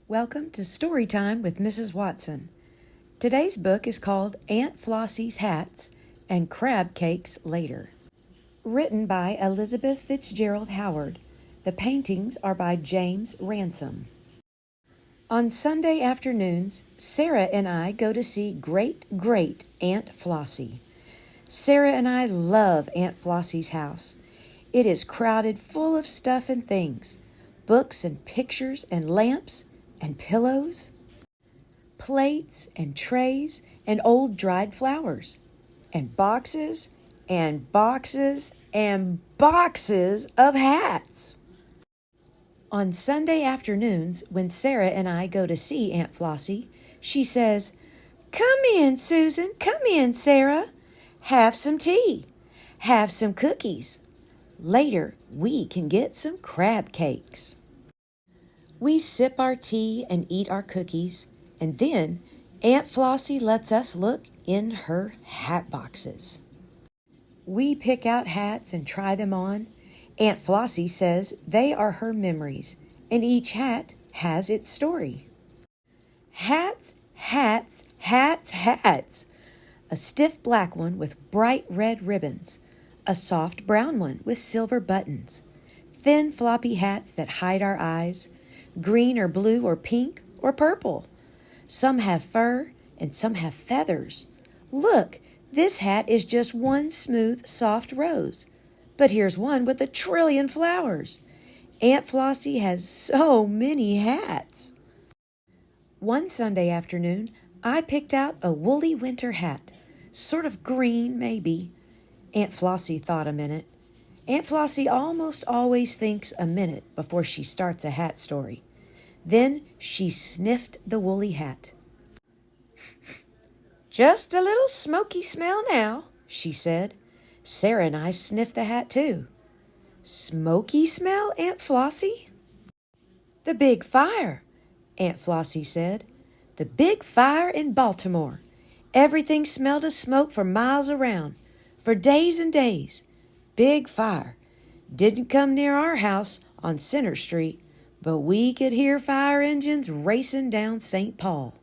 Welcome to Story Time with Mrs. Watson. Today's book is called Aunt Flossie's Hats and Crab Cakes Later. Written by Elizabeth Fitzgerald Howard. The paintings are by James Ransome. On Sunday afternoons, Sarah and I go to see Great-great-aunt Flossie. Sarah and I love Aunt Flossie's house. It is crowded full of stuff and things, books and pictures and lamps and pillows, plates and trays and old dried flowers, and boxes and boxes and boxes of hats. On Sunday afternoons, when Sarah and I go to see Aunt Flossie, she says, "Come in, Susan, come in, Sarah. Have some tea. Have some cookies. Later, we can get some crab cakes." We sip our tea and eat our cookies, and then Aunt Flossie lets us look in her hat boxes. We pick out hats and try them on. Aunt Flossie says they are her memories, and each hat has its story. Hats, hats, hats, hats. A stiff black one with bright red ribbons. A soft brown one with silver buttons. Thin floppy hats that hide our eyes. Green or blue or pink or purple. Some have fur and some have feathers. Look, this hat is just one smooth, soft rose. But here's one with 1,000,000,000,000 flowers. Aunt Flossie has so many hats. One Sunday afternoon, I picked out a woolly winter hat. Sort of green, maybe. Aunt Flossie thought a minute. Aunt Flossie almost always thinks a minute before she starts a hat story. Then she sniffed the woolly hat. "Just a little smoky smell now," she said. Sarah and I sniffed the hat too. "Smoky smell, Aunt Flossie?" "The big fire," Aunt Flossie said. "The big fire in Baltimore. Everything smelled of smoke for miles around, for days and days. Big fire. Didn't come near our house on Center Street, but we could hear fire engines racing down St. Paul.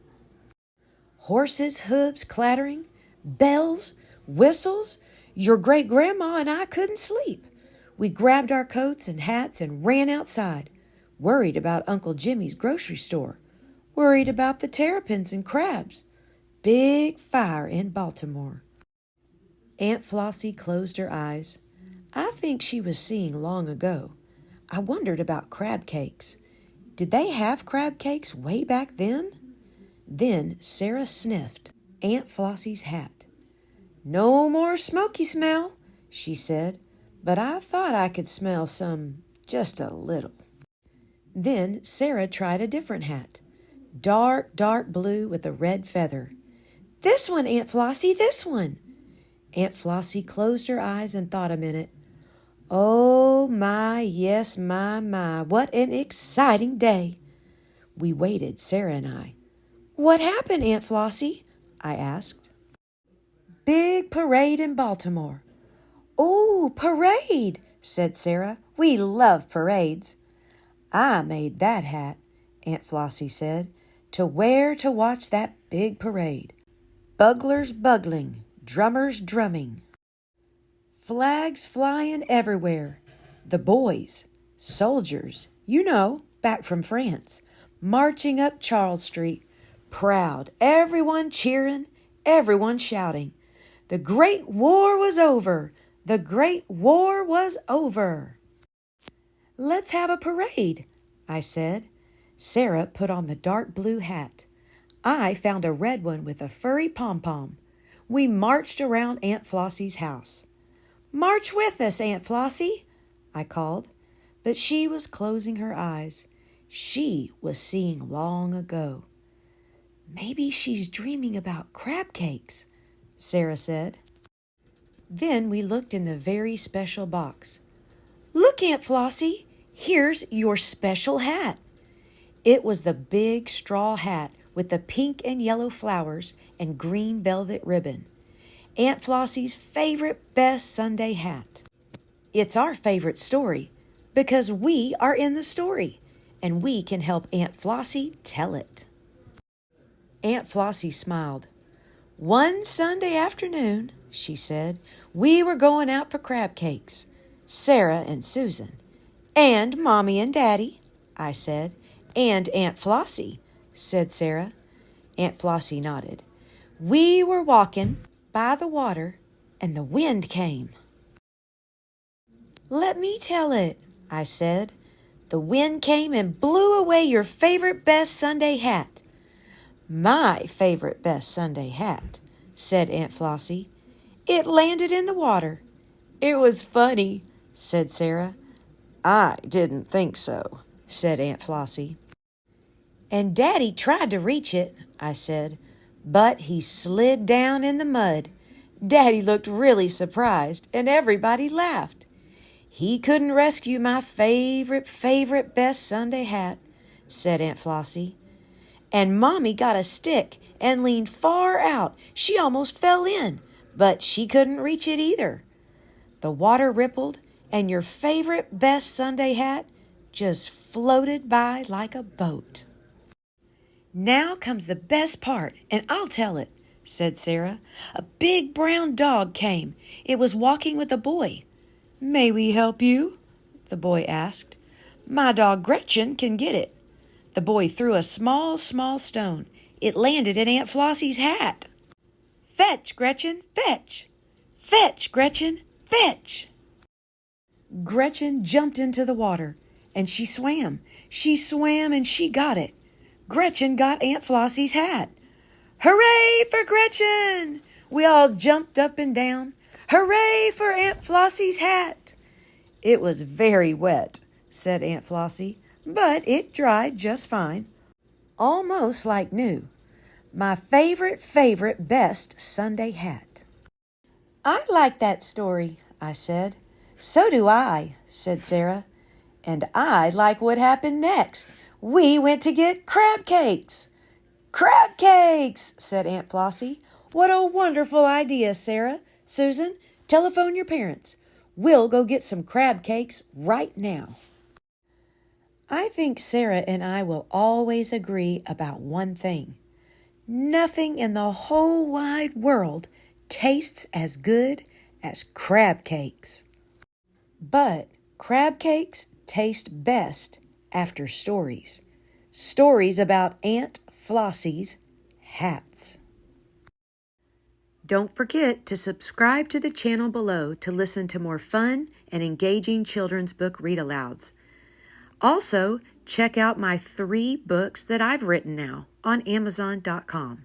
Horses' hooves clattering, bells, whistles. Your great-grandma and I couldn't sleep. We grabbed our coats and hats and ran outside, worried about Uncle Jimmy's grocery store, worried about the terrapins and crabs. Big fire in Baltimore." Aunt Flossie closed her eyes. I think she was seeing long ago. I wondered about crab cakes. Did they have crab cakes way back then? Then Sarah sniffed Aunt Flossie's hat. "No more smoky smell," she said, "but I thought I could smell some, just a little." Then Sarah tried a different hat. Dark, dark blue with a red feather. "This one, Aunt Flossie, this one." Aunt Flossie closed her eyes and thought a minute. "Oh, my, yes, my, what an exciting day." We waited, Sarah and I. "What happened, Aunt Flossie?" I asked. "Big parade in Baltimore." "Oh, parade," said Sarah. "We love parades." "I made that hat," Aunt Flossie said, "to wear to watch that big parade. Buglers bugling, drummers drumming. Flags flying everywhere. The boys, soldiers, you know, back from France, marching up Charles Street, proud, everyone cheering, everyone shouting. The Great War was over! The Great War was over!" "Let's have a parade," I said. Sarah put on the dark blue hat. I found a red one with a furry pom-pom. We marched around Aunt Flossie's house. "March with us, Aunt Flossie," I called, but she was closing her eyes. She was seeing long ago. "Maybe she's dreaming about crab cakes," Sarah said. Then we looked in the very special box. "Look, Aunt Flossie, here's your special hat." It was the big straw hat with the pink and yellow flowers and green velvet ribbon. Aunt Flossie's favorite best Sunday hat. It's our favorite story because we are in the story, and we can help Aunt Flossie tell it. Aunt Flossie smiled. One Sunday afternoon, she said, we were going out for crab cakes, Sarah and Susan. And Mommy and Daddy, I said. And Aunt Flossie, said Sarah. Aunt Flossie nodded. We were walking by the water, and the wind came. Let me tell it, I said. The wind came and blew away your favorite best Sunday hat. My favorite best Sunday hat, said Aunt Flossie. It landed in the water. It was funny, said Sarah. I didn't think so, said Aunt Flossie. And Daddy tried to reach it, I said, but he slid down in the mud. Daddy looked really surprised, and everybody laughed. He couldn't rescue my favorite best Sunday hat, said Aunt Flossie. And Mommy got a stick and leaned far out. She almost fell in, but she couldn't reach it either. The water rippled, and your favorite best Sunday hat just floated by like a boat. Now comes the best part, and I'll tell it, said Sarah. A big brown dog came. It was walking with a boy. May we help you? The boy asked. My dog Gretchen can get it. The boy threw a small stone. It landed in Aunt Flossie's hat. Fetch, Gretchen, fetch! Fetch, Gretchen, fetch! Gretchen jumped into the water, and she swam. She swam, and she got it. Gretchen got Aunt Flossie's hat. Hooray for Gretchen! We all jumped up and down. Hooray for Aunt Flossie's hat! It was very wet, said Aunt Flossie, but it dried just fine. Almost like new. My favorite best Sunday hat. I like that story, I said. So do I, said Sarah. And I like what happened next. We went to get crab cakes. Crab cakes, said Aunt Flossie. What a wonderful idea, Sarah. Susan, telephone your parents. We'll go get some crab cakes right now. I think Sarah and I will always agree about one thing. Nothing in the whole wide world tastes as good as crab cakes. But crab cakes taste best after stories. Stories about Aunt Flossie's hats. Don't forget to subscribe to the channel below to listen to more fun and engaging children's book read-alouds. Also, check out my 3 books that I've written now on Amazon.com.